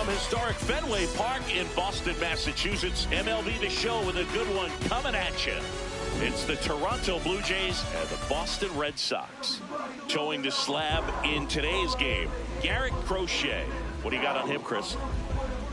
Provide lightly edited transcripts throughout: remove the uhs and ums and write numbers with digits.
historic Fenway Park in Boston, Massachusetts. MLB The Show with a good one coming at you. It's the Toronto Blue Jays and the Boston Red Sox. Towing the slab in today's game, Garrett Crochet. What do you got on him, Chris?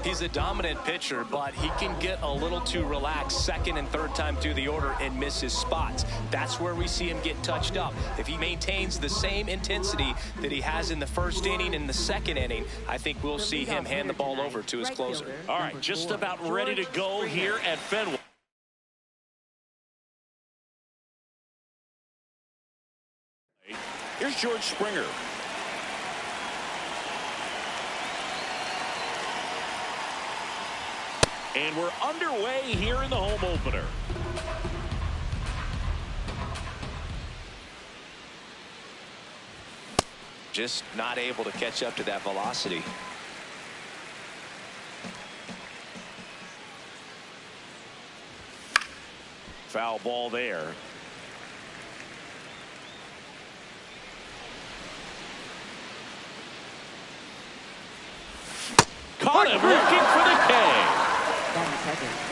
He's a dominant pitcher, but he can get a little too relaxed second and third time through the order and miss his spots. That's where we see him get touched up. If he maintains the same intensity that he has in the first inning and the second inning, I think we'll see him hand the ball over to his closer. All right, just about ready to go here at Fenway. Here's George Springer. And we're underway here in the home opener. Just not able to catch up to that velocity. Foul ball there. Caught him looking for the K.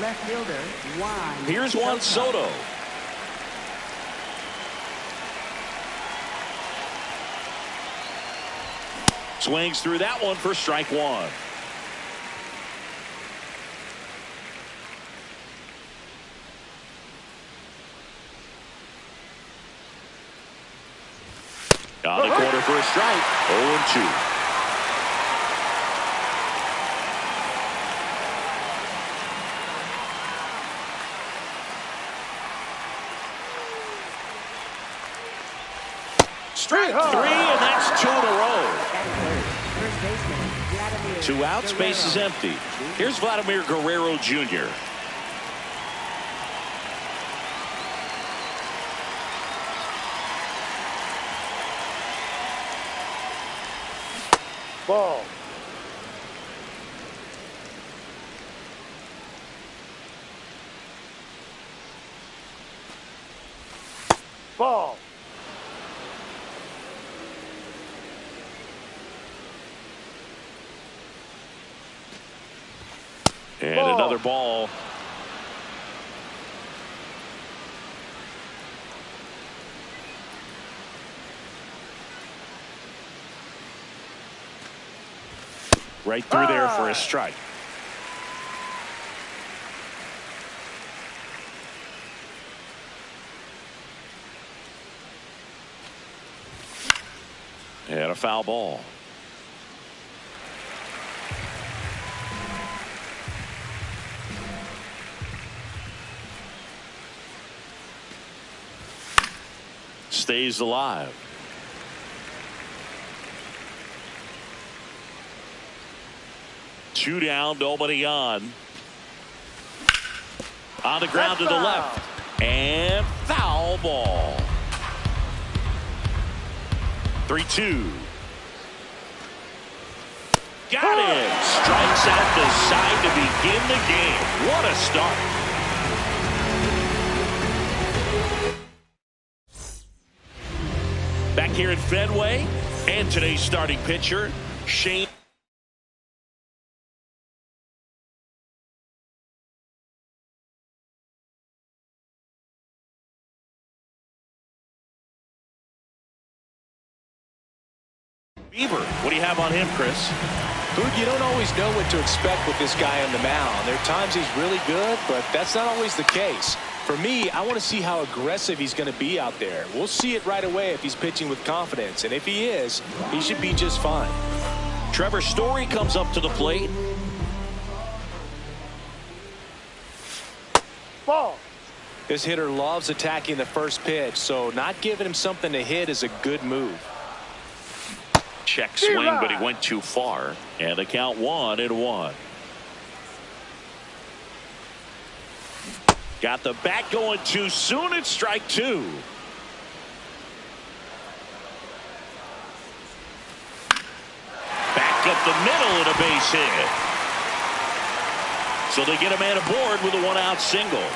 Left fielder, Juan. Here's Juan Soto. Swings through that one for strike one. On the corner for a strike. 0-2. Strike three, and that's 2 in a row. 2 outs, base is empty. Here's Vladimir Guerrero Jr. Ball. Ball. And another ball. Right through there for a strike. And a foul ball. Stays alive. Two down, nobody on. On the ground to the left. And foul ball. 3-2. Got him. Strikes out the side to begin the game. What a start. Back here at Fenway, and today's starting pitcher, Shane. Bieber, what do you have on him, Chris? Boog, you don't always know what to expect with this guy on the mound. There are times he's really good, but that's not always the case. For me, I want to see how aggressive he's going to be out there. We'll see it right away if he's pitching with confidence. And if he is, he should be just fine. Trevor Story comes up to the plate. Ball. This hitter loves attacking the first pitch, so not giving him something to hit is a good move. Check swing, but he went too far. And the count 1-1. Got the bat going too soon. It's strike 2. Back up the middle and a base hit. So they get a man aboard with a 1-out single.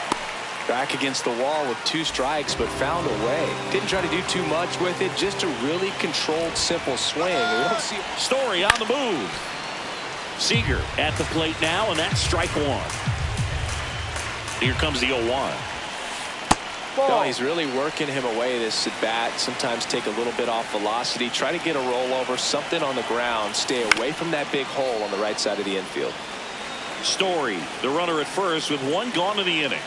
Back against the wall with 2 strikes, but found a way. Didn't try to do too much with it. Just a really controlled, simple swing. We don't see Story on the move. Seager at the plate now, and that's strike one. Here comes the 0-1. No, he's really working him away this at bat. Sometimes take a little bit off velocity. Try to get a rollover, something on the ground. Stay away from that big hole on the right side of the infield. Story, the runner at first with one gone in the inning.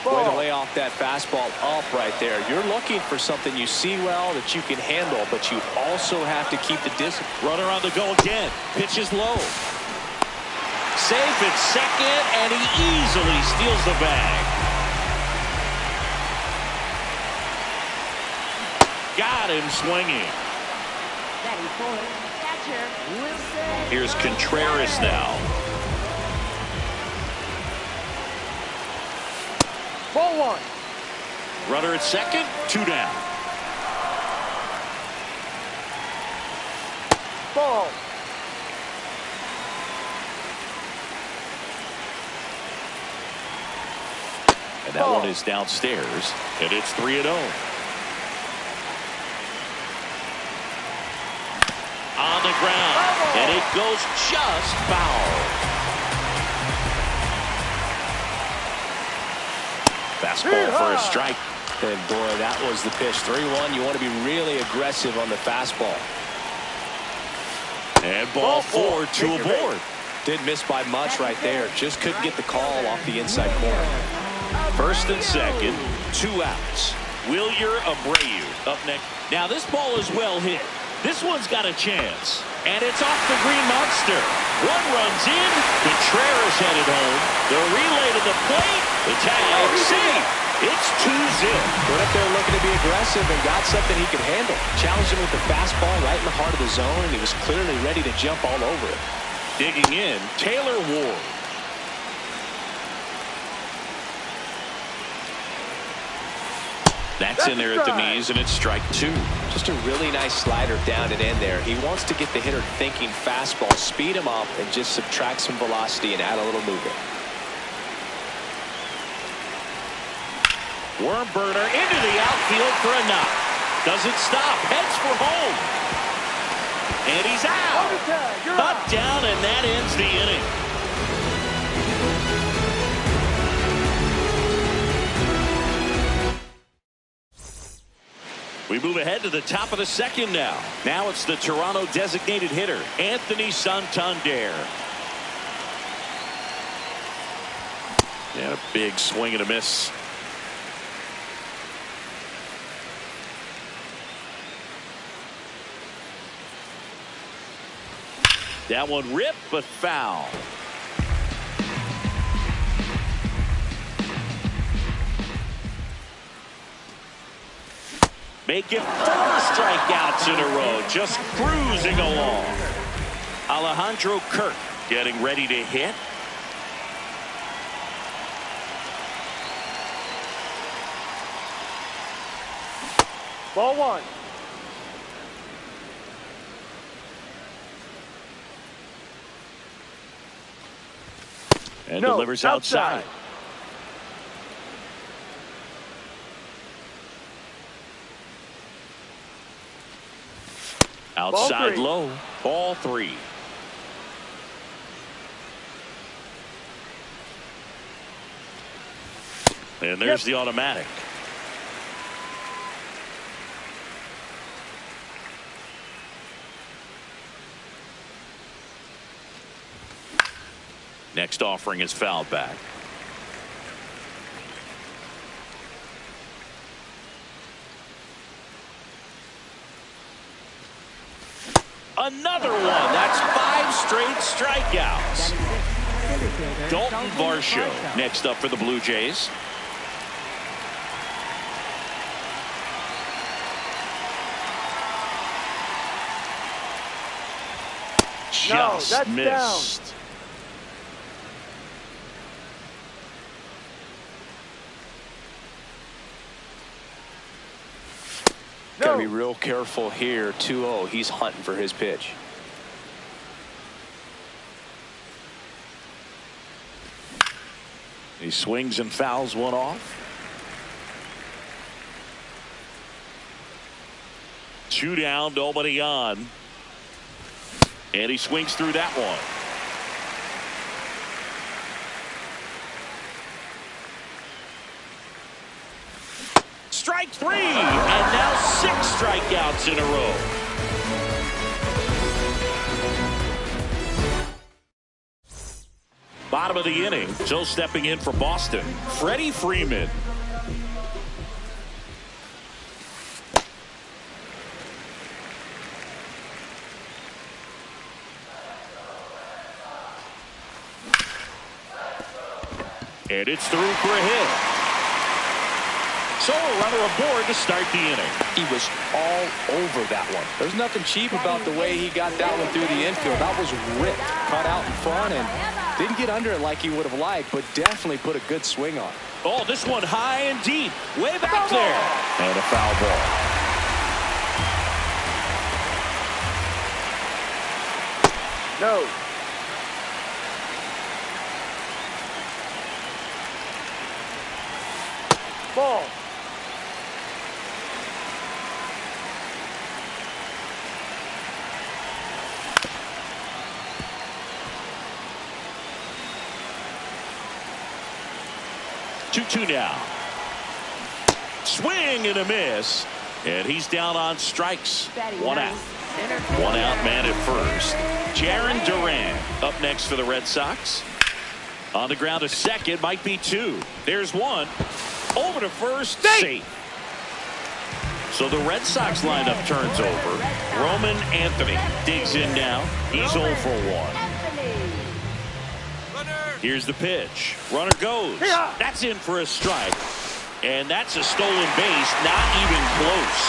Way to lay off that fastball up right there. You're looking for something you see well that you can handle, but you also have to keep the distance. Runner on the go again. Pitches low. Safe at second, and he easily steals the bag. Got him swinging. Batting fourth, catcher Wilson. Here's Contreras now. Ball one. Runner at second, 2 down. Ball. And that one is downstairs, and it's 3-0. On the ground, and it goes just foul. Fastball for a strike. And boy, that was the pitch. 3-1. You want to be really aggressive on the fastball. And ball four, 2 aboard. Didn't miss by much right there. Just couldn't get the call off the inside corner. First and second, 2 outs. Wilyer Abreu up next. Now this ball is well hit. This one's got a chance. And it's off the green monster. One runs in. Contreras headed home. The relay to the plate. The tag. See. It's 2-0. Went up there looking to be aggressive and got something he could handle. Challenged him with the fastball right in the heart of the zone, and he was clearly ready to jump all over it. Digging in, Taylor Ward. That's in there at the knees, and it's strike 2. Just a really nice slider down and in there. He wants to get the hitter thinking fastball, speed him up, and just subtract some velocity and add a little movement. Worm burner into the outfield for a knock. Doesn't stop. Heads for home. And he's out. Up, down, and that ends the inning. We move ahead to the top of the second now. Now it's the Toronto designated hitter, Anthony Santander. And a big swing and a miss. That one ripped, but foul. Make it 4 strikeouts in a row, just cruising along. Alejandro Kirk getting ready to hit. Ball one. And delivers outside. Outside low. Ball 3. And there's the automatic. Next offering is fouled back. Another one. That's 5 straight strikeouts. Dalton Varsho next up for the Blue Jays. Just missed. Down. Got to be real careful here. 2-0. He's hunting for his pitch. He swings and fouls one off. 2 down, nobody on. And he swings through that one. Strike 3, and now 6 strikeouts in a row. Bottom of the inning, still stepping in for Boston, Freddie Freeman. And it's through for a hit. So a runner aboard to start the inning. He was all over that one. There's nothing cheap about the way he got that one through the infield. That was ripped, cut out in front, and didn't get under it like he would have liked, but definitely put a good swing on. Oh, this one high and deep, way back there. And a foul ball. No. Ball. Two now. Swing and a miss. And he's down on strikes. 1 out. 1 out, man at first. Jaron Duran up next for the Red Sox. On the ground to second, might be 2. There's 1. Over to first, safe. So the Red Sox lineup turns over. Roman Anthony digs in now. He's 0 for 1. Here's the pitch. Runner goes. That's in for a strike. And that's a stolen base, not even close.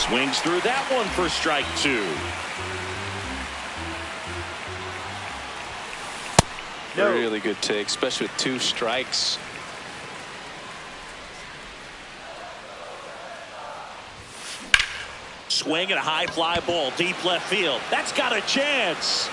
Swings through that one for strike 2. No. Really good take, especially with 2 strikes. Swing and a high fly ball deep left field. That's got a chance.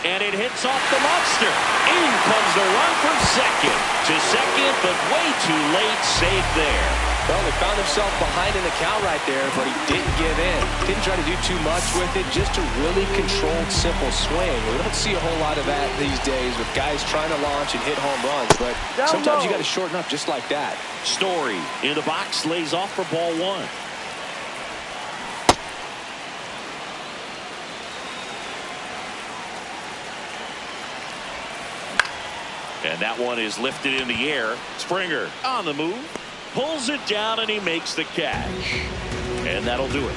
And it hits off the monster. In comes the run from second. To second, but way too late. Safe there. Well, they found himself behind in the count right there, but he didn't give in. Didn't try to do too much with it. Just a really controlled, simple swing. We don't see a whole lot of that these days with guys trying to launch and hit home runs. But sometimes you got to shorten up just like that. Story in the box, lays off for ball 1. And that one is lifted in the air. Springer on the move. Pulls it down and he makes the catch. And that'll do it.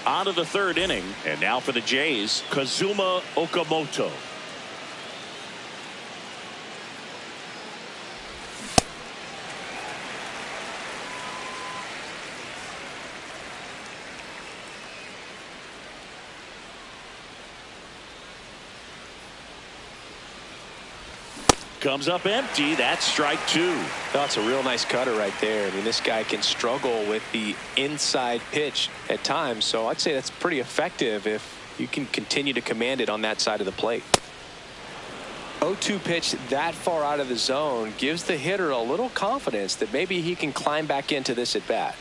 On to the 3rd inning. And now for the Jays, Kazuma Okamoto. Comes up empty. That's strike 2. That's a real nice cutter right there. I mean, this guy can struggle with the inside pitch at times, so I'd say that's pretty effective if you can continue to command it on that side of the plate. 0-2 pitch that far out of the zone gives the hitter a little confidence that maybe he can climb back into this at bat.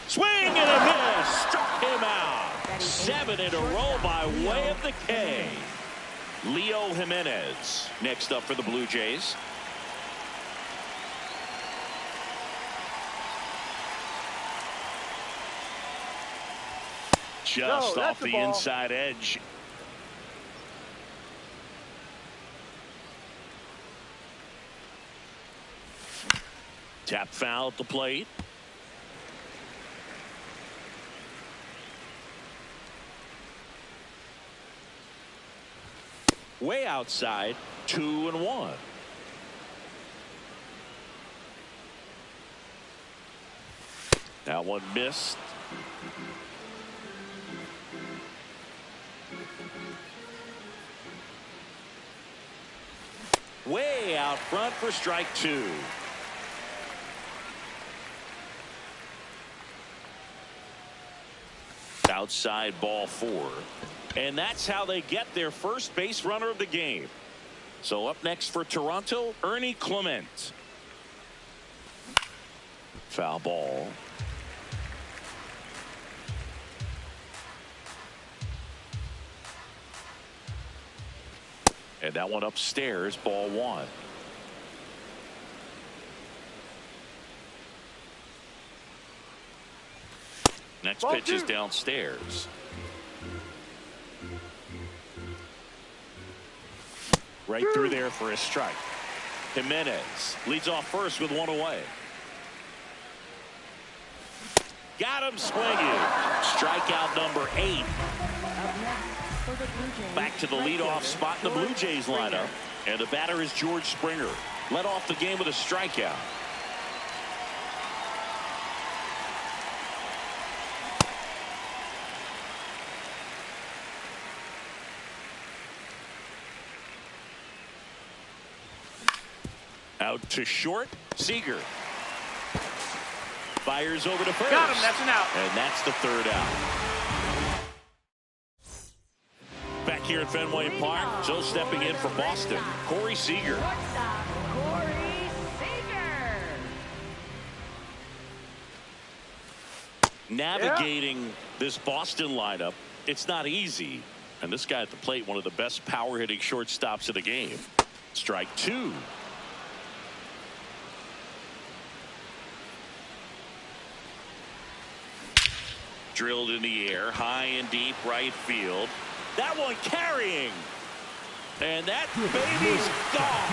Swing and a miss. Struck him out. 7 in a row by way of the K. Leo Jimenez next up for the Blue Jays. Just off the inside edge. Tap foul at the plate. Way outside, 2-1. That one missed. Way out front for strike 2. Outside ball 4. And that's how they get their first base runner of the game. So up next for Toronto, Clint. Foul ball. And that one upstairs, ball one. Next Ball pitch is two. downstairs. Right through there for a strike. Jimenez leads off first with one away. Got him swinging. Strikeout number 8. Back to the leadoff spot in the Blue Jays lineup. And the batter is George Springer. Led off the game with a strikeout. Out to short. Seager fires over to first. Got him. That's an out. And that's the third out. Back here at Fenway Park, Joe stepping in for Boston, Corey Seager. Corey Seager. Navigating this Boston lineup, it's not easy. And this guy at the plate, one of the best power hitting shortstops of the game. Strike 2. Drilled in the air, high and deep right field. That one carrying. And that baby's gone.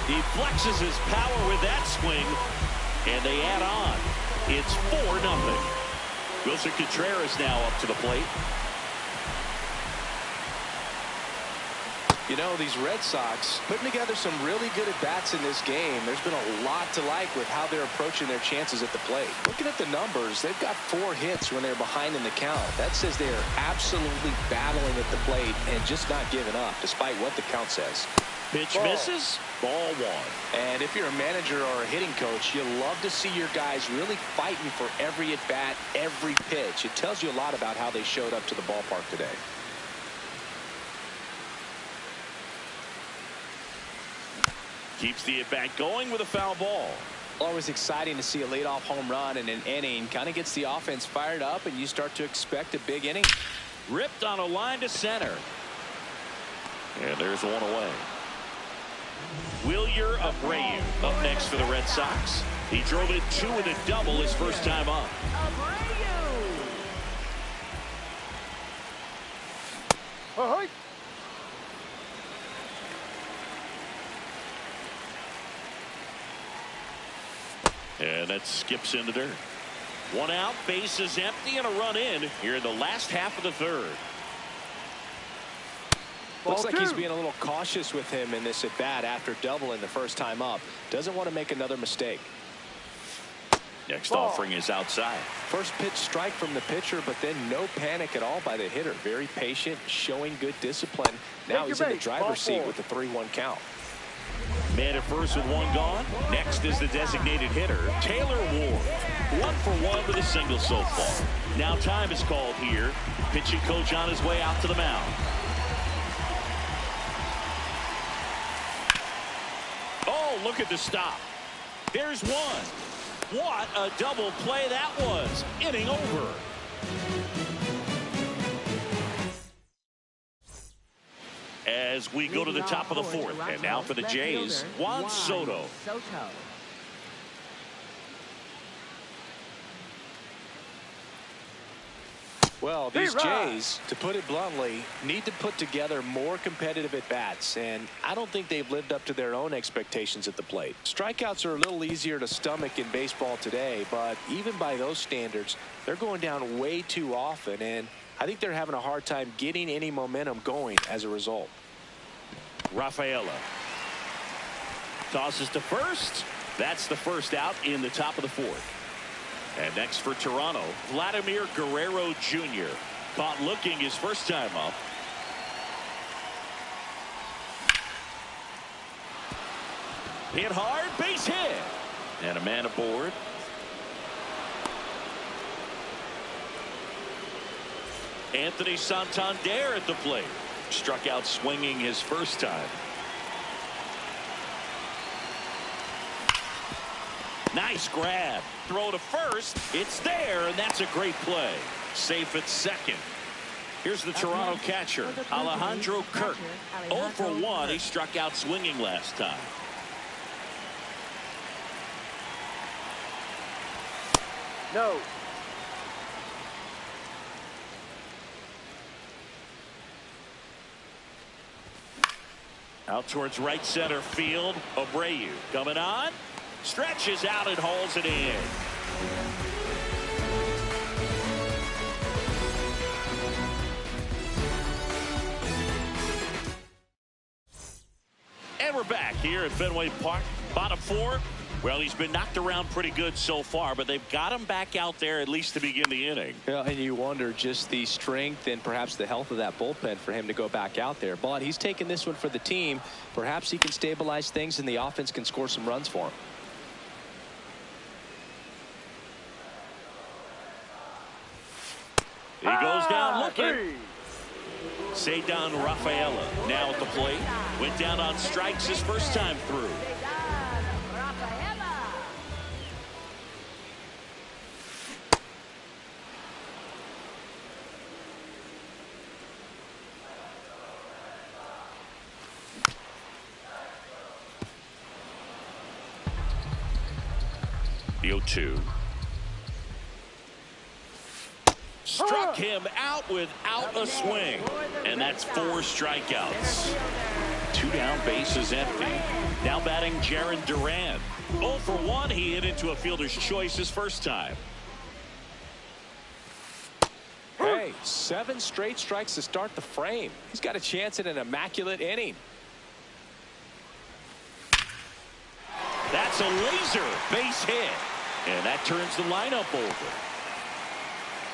He flexes his power with that swing. And they add on. It's 4-0. Wilson Contreras now up to the plate. You know, these Red Sox putting together some really good at-bats in this game. There's been a lot to like with how they're approaching their chances at the plate. Looking at the numbers, they've got 4 hits when they're behind in the count. That says they are absolutely battling at the plate and just not giving up, despite what the count says. Pitch misses. Ball 1. And if you're a manager or a hitting coach, you love to see your guys really fighting for every at-bat, every pitch. It tells you a lot about how they showed up to the ballpark today. Keeps the at-bat going with a foul ball. Always exciting to see a leadoff home run in an inning. Kind of gets the offense fired up, and you start to expect a big inning. Ripped on a line to center. And there's one away. Wilyer Abreu up next for the Red Sox. He drove it 2 with a double his first time up. Ahoy. And that skips into dirt. 1 out, base is empty, and a run in here in the last half of the third. Looks like he's being a little cautious with him in this at-bat after doubling the first time up. Doesn't want to make another mistake. Next offering is outside. First pitch strike from the pitcher, but then no panic at all by the hitter. Very patient, showing good discipline. Now he's in the driver's seat with the 3-1 count. Man at first with 1 gone. Next is the designated hitter, Taylor Ward. 1 for 1 with a single so far. Now time is called here. Pitching coach on his way out to the mound. Oh, look at the stop. There's one. What a double play that was. Inning over. As we go to the top of the 4th. And now for the Jays, Juan Soto. Well, these Jays, to put it bluntly, need to put together more competitive at-bats, and I don't think they've lived up to their own expectations at the plate. Strikeouts are a little easier to stomach in baseball today, but even by those standards, they're going down way too often, and I think they're having a hard time getting any momentum going as a result. Rafaela tosses to first. That's the first out in the top of the 4th. And next for Toronto, Vladimir Guerrero Jr. Caught looking his first time up. Hit hard, base hit. And a man aboard. Anthony Santander at the plate. Struck out swinging his first time. Nice grab. Throw to first. It's there, and that's a great play. Safe at second. Here's the Toronto catcher, Alejandro Kirk. 0 for 1. He struck out swinging last time. No. Out towards right center field. Abreu coming on. Stretches out and hauls it in. And we're back here at Fenway Park. Bottom four. Well, he's been knocked around pretty good so far, but they've got him back out there at least to begin the inning. Yeah, and you wonder just the strength and perhaps the health of that bullpen for him to go back out there. But he's taking this one for the team. Perhaps he can stabilize things and the offense can score some runs for him. He goes down looking. Cedar Rafaela now at the plate. Went down on strikes his first time through. The 0-2. Struck him out without a swing. And that's 4 strikeouts. 2 down, bases empty. Now batting Jarren Duran. 0 for 1. He hit into a fielder's choice his first time. Hey, 7 straight strikes to start the frame. He's got a chance at an immaculate inning. That's a laser base hit. And that turns the lineup over.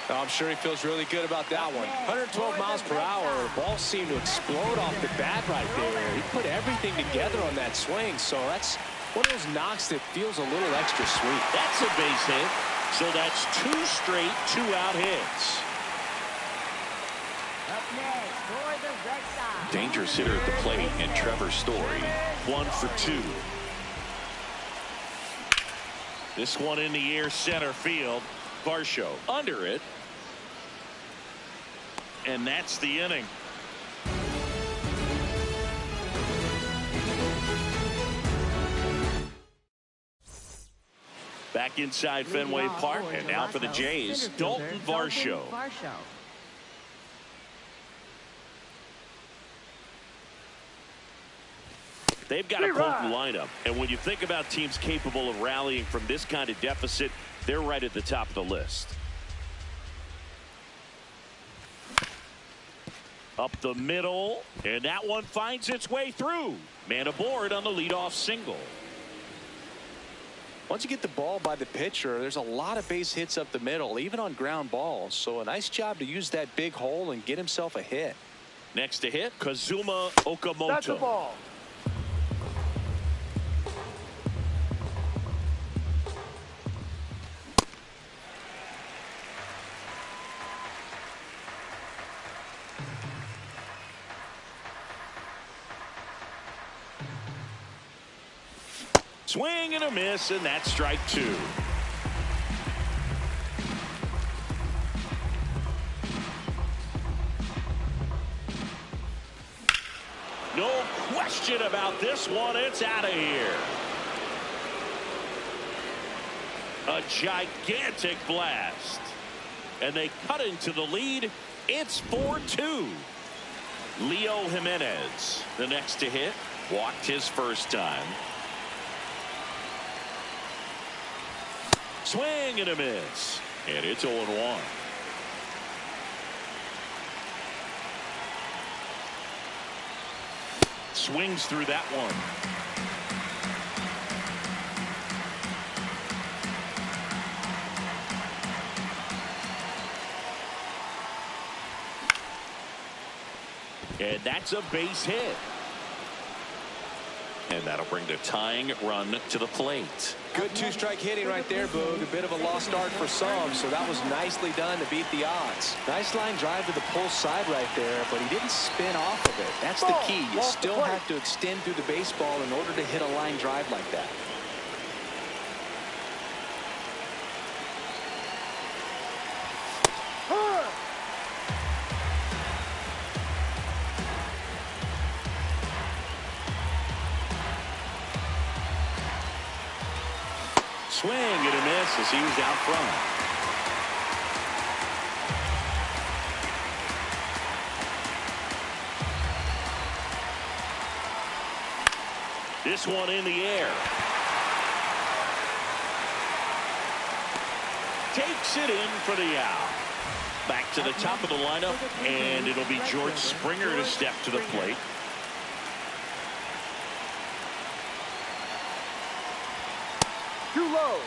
I'm sure he feels really good about that one. 112 miles per hour. The ball seemed to explode off the bat right there. He put everything together on that swing. So that's one of those knocks that feels a little extra sweet. That's a base hit. So that's 2 straight 2-out hits. Up next for the Red Sox. Dangerous hitter at the plate, and Trevor Story. 1 for 2. This one in the air, center field. Varsho under it. And that's the inning. Back inside Fenway Park, and now for the Jays, Dalton Varsho. They've got a potent lineup, and when you think about teams capable of rallying from this kind of deficit, they're right at the top of the list. Up the middle, and that one finds its way through. Man aboard on the leadoff single. Once you get the ball by the pitcher, there's a lot of base hits up the middle, even on ground balls. So a nice job to use that big hole and get himself a hit. Next to hit, Kazuma Okamoto. That's a ball. Swing and a miss, and that's strike 2. No question about this one. It's out of here. A gigantic blast. And they cut into the lead. It's 4-2. Leo Jimenez, the next to hit, walked his first time. Swing and a miss. And it's 0-1. Swings through that one. And that's a base hit. And that'll bring the tying run to the plate. Good 2-strike hitting right there, Boog. A bit of a lost start for some, so that was nicely done to beat the odds. Nice line drive to the pull side right there, but he didn't spin off of it. That's the key. You still have to extend through the baseball in order to hit a line drive like that. Swing and a miss as he was out front. This one in the air. Takes it in for the out. Back to the top of the lineup, and it'll be George Springer to step to the plate. Too low.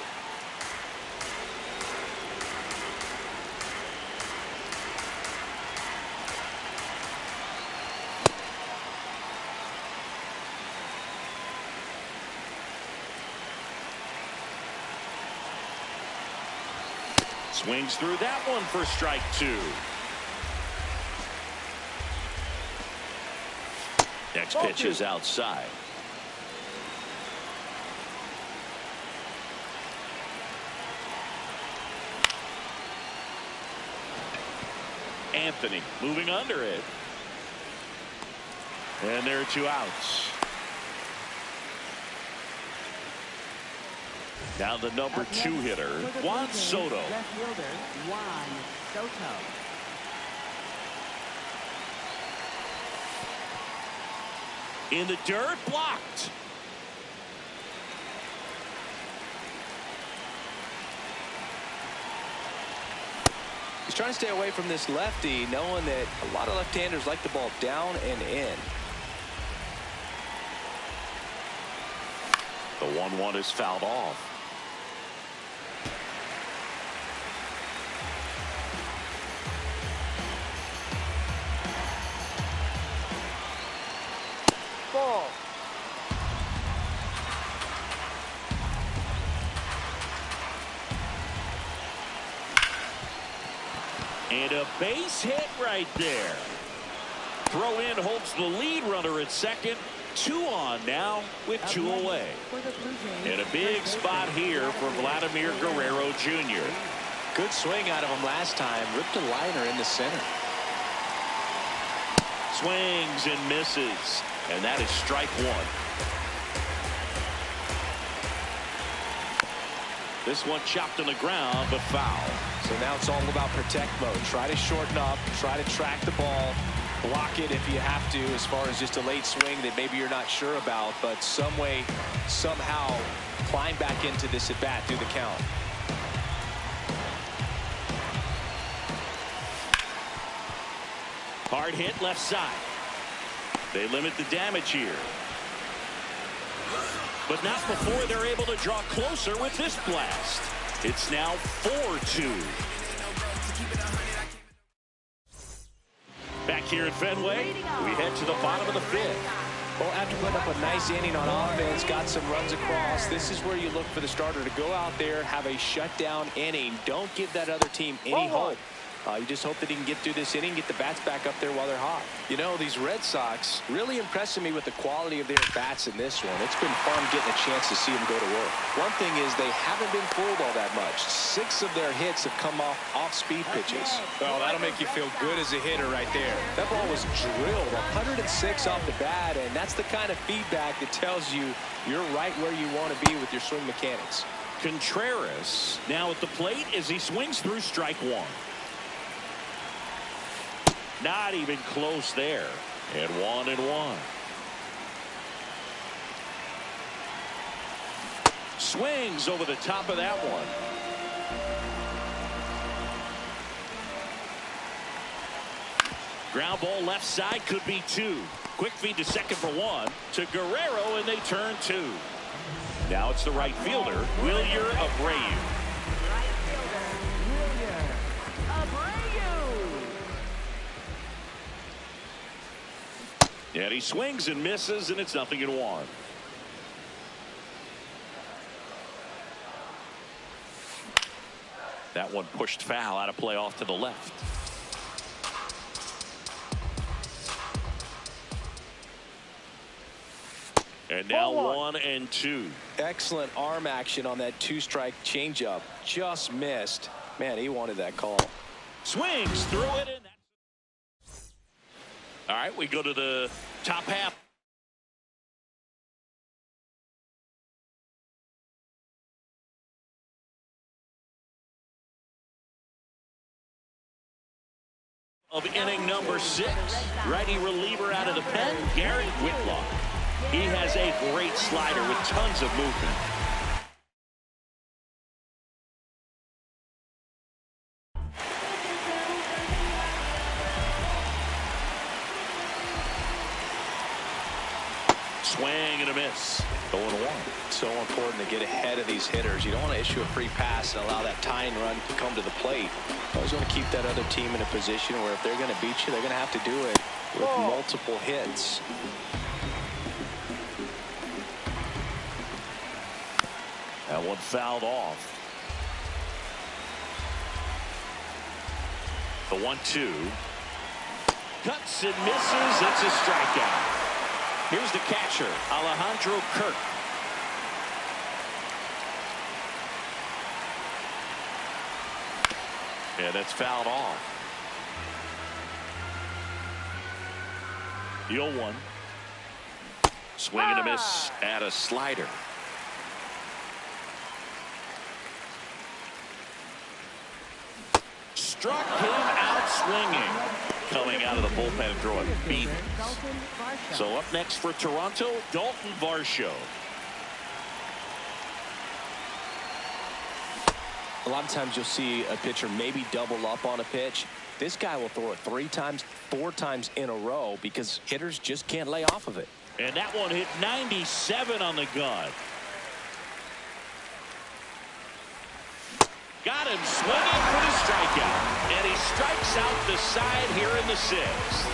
Swings through that one for strike two. Next pitch is outside. Anthony moving under it. And there are two outs. Now the number 2 hitter, Juan Soto. Left fielder, Juan Soto. In the dirt, blocked. He's trying to stay away from this lefty, knowing that a lot of left-handers like the ball down and in. The 1-1 is fouled off. Ball. And a base hit right there. Throw in holds the lead runner at second. 2 on now with 2 away. And a big spot here for Vladimir Guerrero Jr. Good swing out of him last time. Ripped a liner in the center. Swings and misses. And that is strike 1. This one chopped on the ground, but foul. So now it's all about protect mode. Try to shorten up, try to track the ball, block it if you have to, as far as just a late swing that maybe you're not sure about, but some way, somehow climb back into this at bat through the count. Hard hit left side. They limit the damage here. But not before they're able to draw closer with this blast. It's now 4-2. Back here at Fenway, we head to the bottom of the 5th. Well, after putting up a nice inning on offense, got some runs across, this is where you look for the starter to go out there, have a shutdown inning. Don't give that other team any hope. You just hope that he can get through this inning, get the bats back up there while they're hot. You know, these Red Sox really impressing me with the quality of their bats in this one. It's been fun getting a chance to see them go to work. One thing is they haven't been fooled all that much. 6 of their hits have come off speed pitches. Well, that'll make you feel good as a hitter right there. That ball was drilled 106 off the bat, and that's the kind of feedback that tells you you're right where you want to be with your swing mechanics. Contreras now at the plate as he swings through strike 1. Not even close there. And 1-1. Swings over the top of that one. Ground ball left side, could be 2. Quick feed to second for 1. To Guerrero, and they turn 2. Now it's the right fielder, Wilyer Abreu. And he swings and misses, and it's 0-1. That one pushed foul out of play off to the left. And now 1-2. Excellent arm action on that 2-strike changeup. Just missed. Man, he wanted that call. Swings through it. And all right, we go to the top half. Of inning number 6, righty reliever out of the pen, Garrett Whitlock. He has a great slider with tons of movement. Swing and a miss. 0-1. So important to get ahead of these hitters. You don't want to issue a free pass and allow that tying run to come to the plate. Always want to keep that other team in a position where if they're going to beat you, they're going to have to do it with multiple hits. That one fouled off. The 1-2. Cuts and misses. It's a strikeout. Here's the catcher, Alejandro Kirk. Yeah, that's fouled off. The 0-1. Swing and a miss at a slider. Struck him out swinging. Coming out of the bullpen and throwing beatings. So up next for Toronto, Dalton Varsho. A lot of times you'll see a pitcher maybe double up on a pitch. This guy will throw it 3 times, 4 times in a row because hitters just can't lay off of it. And that one hit 97 on the gun. Got him swinging for the strikeout. And he strikes out the side here in the 6th.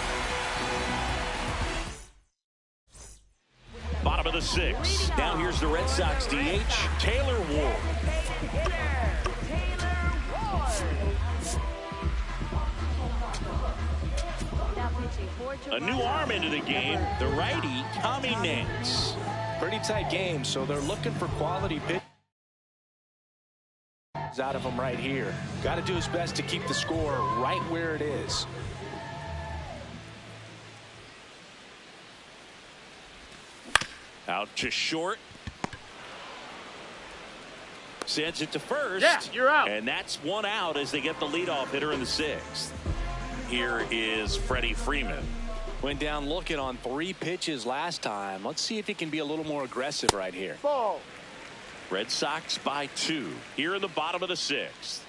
Bottom of the 6th. Now here's the Red Sox DH, Taylor Ward. A new arm into the game, the righty, Tommy Nance. Pretty tight game, so they're looking for quality pitch out of him right here. Got to do his best to keep the score right where it is. Out to short. Sends it to first. Yeah, you're out. And that's 1 out as they get the leadoff hitter in the 6th. Here is Freddie Freeman. Went down looking on 3 pitches last time. Let's see if he can be a little more aggressive right here. Ball. Red Sox by 2 here in the bottom of the 6th.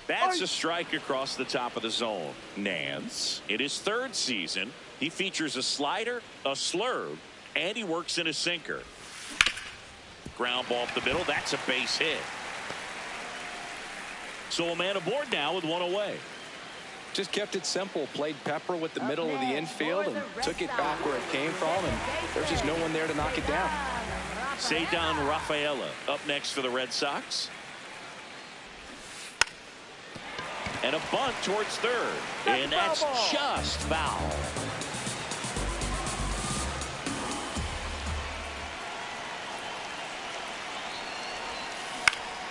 That's a strike across the top of the zone. Nance, in his 3rd season, he features a slider, a slurve, and he works in a sinker. Ground ball up the middle. That's a base hit. So a man aboard now with 1 away. Just kept it simple. Played pepper with the middle of the infield and took it back where it came from, and there's just no one there to knock it down. Cedar Rafaela up next for the Red Sox. And a bunt towards 3rd. And that's just foul.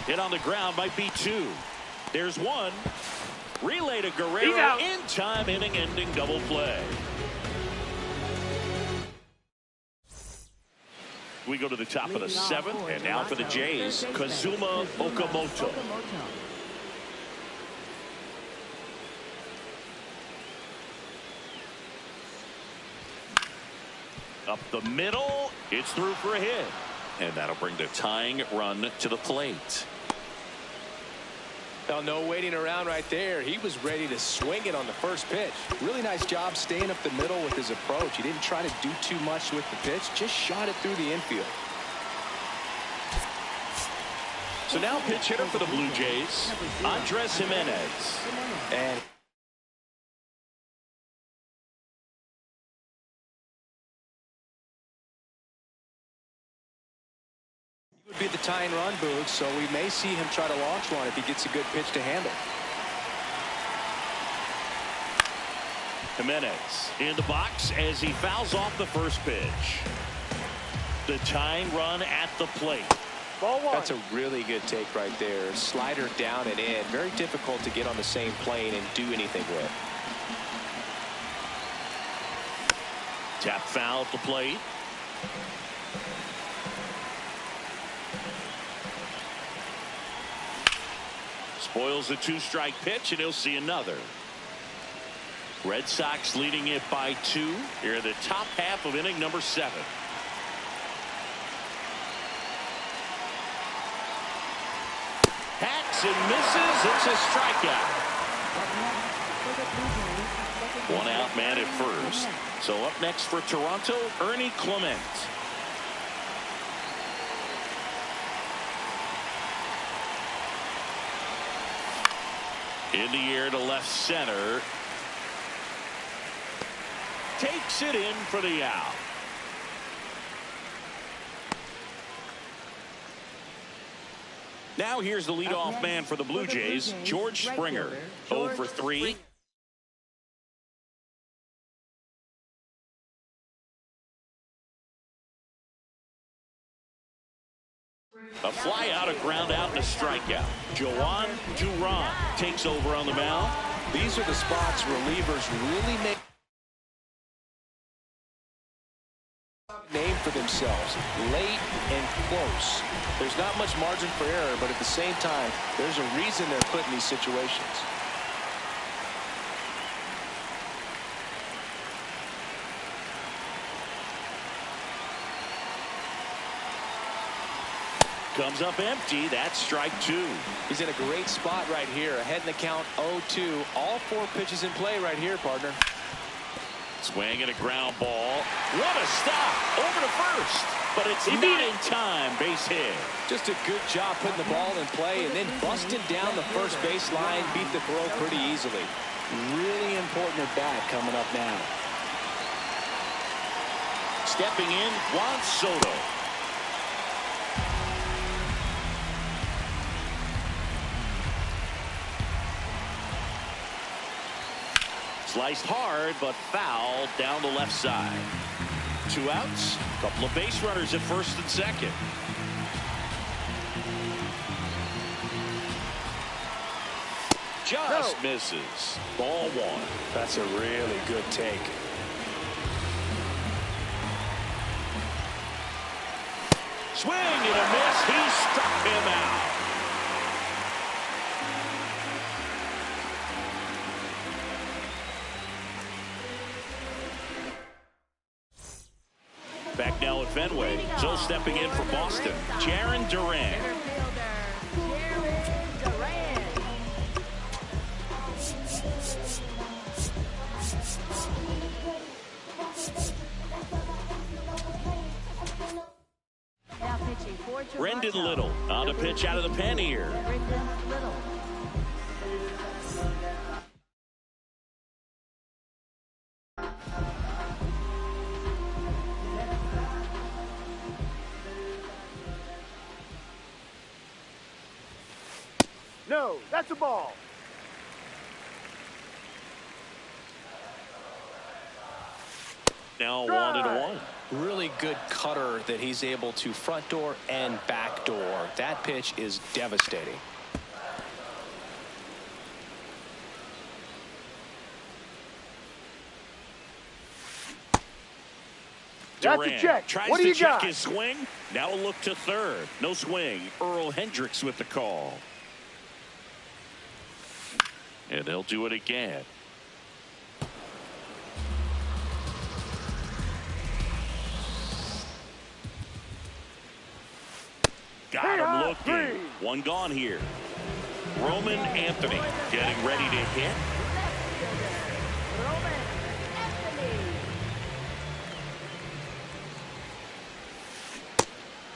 Hit on the ground by B2. There's 1. Relay to Guerrero in time, inning-ending double play. We go to the top of the 7th, and now for the Jays, Kazuma Okamoto. Up the middle, it's through for a hit. And that'll bring the tying run to the plate. Well, no waiting around right there. He was ready to swing it on the first pitch. Really nice job staying up the middle with his approach. He didn't try to do too much with the pitch, just shot it through the infield. So now pitch hitter for the Blue Jays, Andres Jimenez. And would be the tying run, Boog, so we may see him try to launch one if he gets a good pitch to handle. Jimenez in the box as he fouls off the first pitch. The tying run at the plate. Ball 1. That's a really good take right there. Slider down and in. Very difficult to get on the same plane and do anything with. Tap foul at the plate. Spoils the two-strike pitch, and he'll see another. Red Sox leading it by 2 here in the top half of inning number 7. Hacks and misses. It's a strikeout. One out man at first. So up next for Toronto, Ernie Clement. In the air to left center. Takes it in for the out. Now here's the leadoff man for the Blue Jays, George Springer. 0 for 3. A fly out, a ground out, and a strikeout. Joan Duran takes over on the mound. These are the spots relievers really make name for themselves, late and close. There's not much margin for error, but at the same time, there's a reason they're put in these situations. Comes up empty. That's strike 2. He's in a great spot right here. Ahead in the count 0-2. All 4 pitches in play right here, partner. Swing and a ground ball. What a stop. Over to first. But it's not in time. Base hit. Just a good job putting the ball in play and then busting down the first base line. Beat the throw pretty easily. Really important at bat coming up now. Stepping in, Juan Soto. Sliced hard, but fouled down the left side. 2 outs, couple of base runners at first and second. Just misses. Ball 1. That's a really good take. Swing and a miss. He struck him out. Back now at Fenway. So stepping in for Boston, Jarren Duran. Brendan Little on a pitch out of the pen here. No, that's a ball. Now 1-1. Really good cutter that he's able to front door and back door. That pitch is devastating. That's a check. Tries What do to you check got? his swing. Now a look to third. No swing. Earl Hendricks with the call. And they'll do it again. Got him looking. 1 gone here. Roman Anthony getting ready to hit.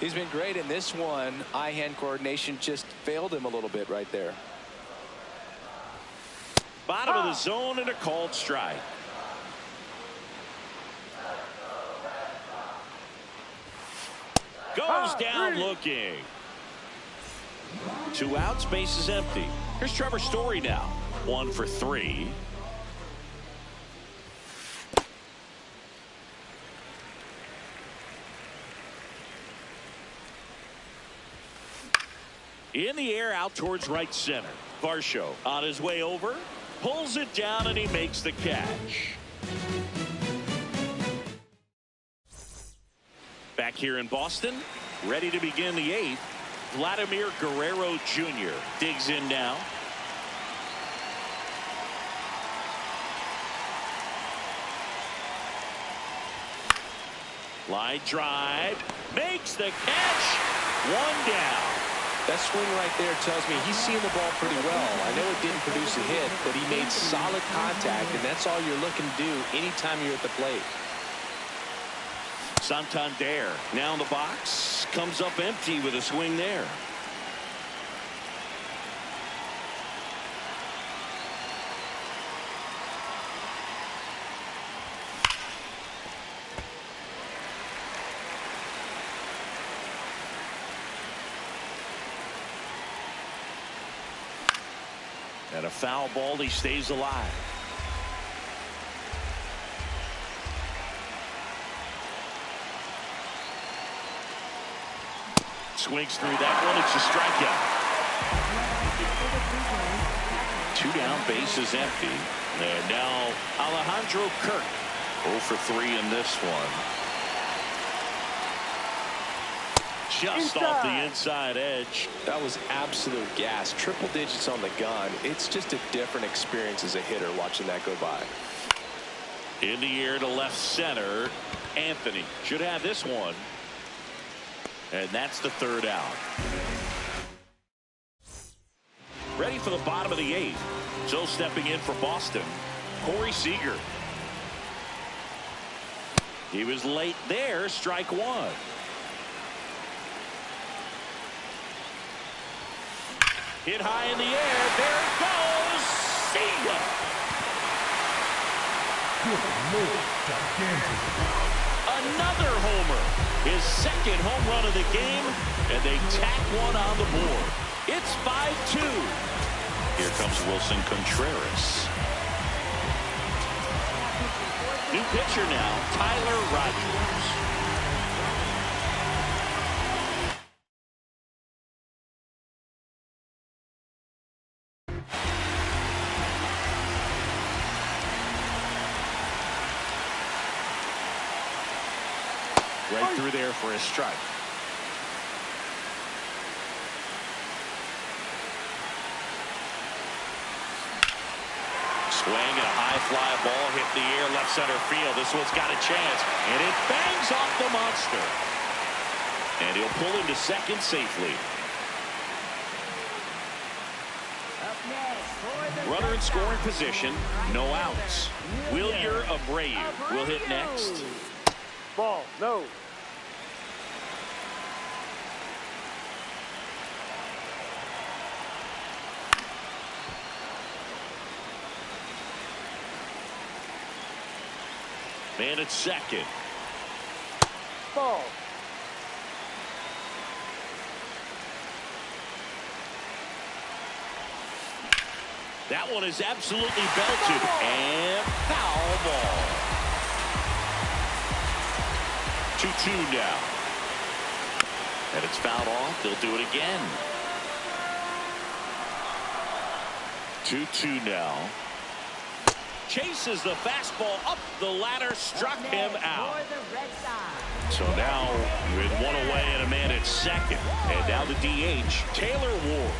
He's been great in this one. Eye-hand coordination just failed him a little bit right there. Bottom of the zone and a called strike. Goes down looking. 2 outs, base is empty. Here's Trevor Story now. 1 for 3. In the air, out towards right center. Varsho on his way over, pulls it down, and he makes the catch. Back here in Boston, ready to begin the 8th. Vladimir Guerrero Jr. digs in now. Line drive. Makes the catch. One down. That swing right there tells me he's seeing the ball pretty well. I know it didn't produce a hit, but he made solid contact, and that's all you're looking to do anytime you're at the plate. Santander now in the box. Comes up empty with a swing there. And a foul ball, he stays alive. Swings through that one. It's a strikeout. 2 down, bases empty. And now Alejandro Kirk. 0 for 3 in this one. Just off the inside edge. That was absolute gas. Triple digits on the gun. It's just a different experience as a hitter watching that go by. In the air to left center. Anthony should have this one. And that's the 3rd out. Ready for the bottom of the 8th. So stepping in for Boston, Corey Seager. He was late there. Strike 1. Hit high in the air. There it goes. See ya. Another homer. His 2nd home run of the game. And they tack one on the board. It's 5-2. Here comes Wilson Contreras. New pitcher now, Tyler Rogers. Right through there for a strike. Swing and a high fly ball hit the air left center field. This one's got a chance, and it bangs off the monster. And he'll pull into second safely. Runner in scoring position, no outs. Wilyer Abreu will hit next. Ball, no. Man at second. Ball. That one is absolutely belted. And foul ball. 2-2 now. And it's fouled off. They'll do it again. 2-2 now. Chases the fastball up the ladder, struck him out. So now with one away and a man at second. And now the DH, Taylor Ward.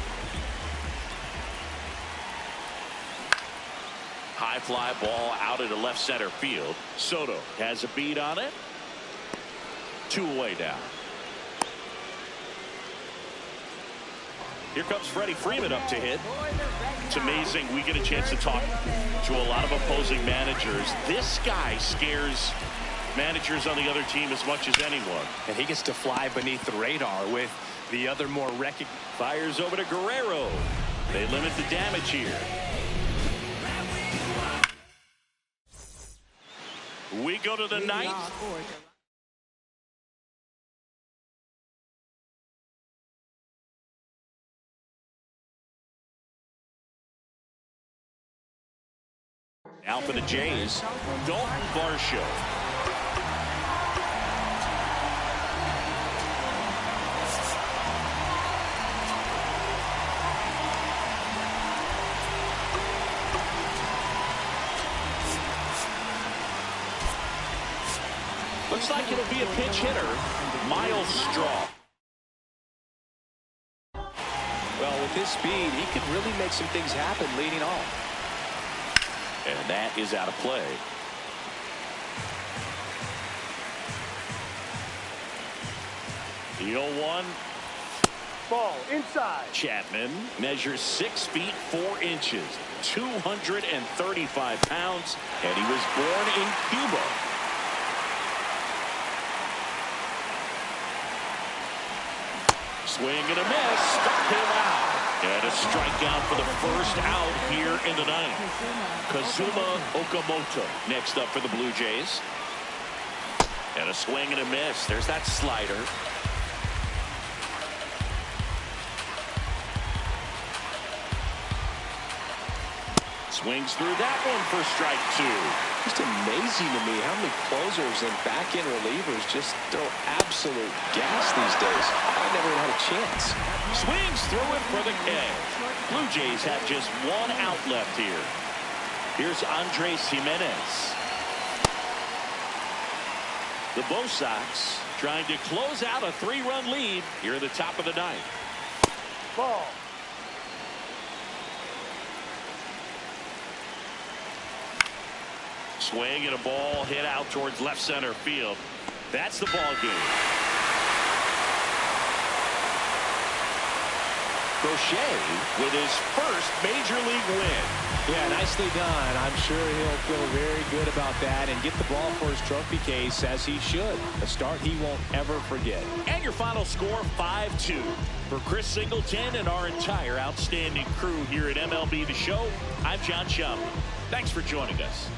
High fly ball out into left center field. Soto has a beat on it. 2 away now. Here comes Freddie Freeman up to hit. It's amazing. We get a chance to talk to a lot of opposing managers. This guy scares managers on the other team as much as anyone. And he gets to fly beneath the radar with the other more fires over to Guerrero. They limit the damage here. We go to the 9th. Now for the Jays, Dalton Varsho. Looks like it'll be a pinch hitter, Miles Straw. Well, with his speed, he could really make some things happen leading off. And that is out of play. The 0-1. Ball inside. Chapman measures 6 feet 4 inches, 235 pounds, and he was born in Cuba. Swing and a miss. Struck him out. And a strikeout for the first out here in the ninth. Kazuma Okamoto next up for the Blue Jays. And a swing and a miss. There's that slider. Swings through that one for strike 2. Just amazing to me how many closers and back-end relievers just throw absolute gas these days. I never had a chance. Swings through it for the K. Blue Jays have just 1 out left here. Here's Andres Jimenez. The Bo Sox trying to close out a 3-run lead here in the top of the ninth. Ball. Swing and a ball hit out towards left center field. That's the ball game. Crochet with his first major league win. Yeah, nicely done. I'm sure he'll feel very good about that and get the ball for his trophy case, as he should. A start he won't ever forget. And your final score, 5-2. For Chris Singleton and our entire outstanding crew here at MLB The Show, I'm John Shump. Thanks for joining us.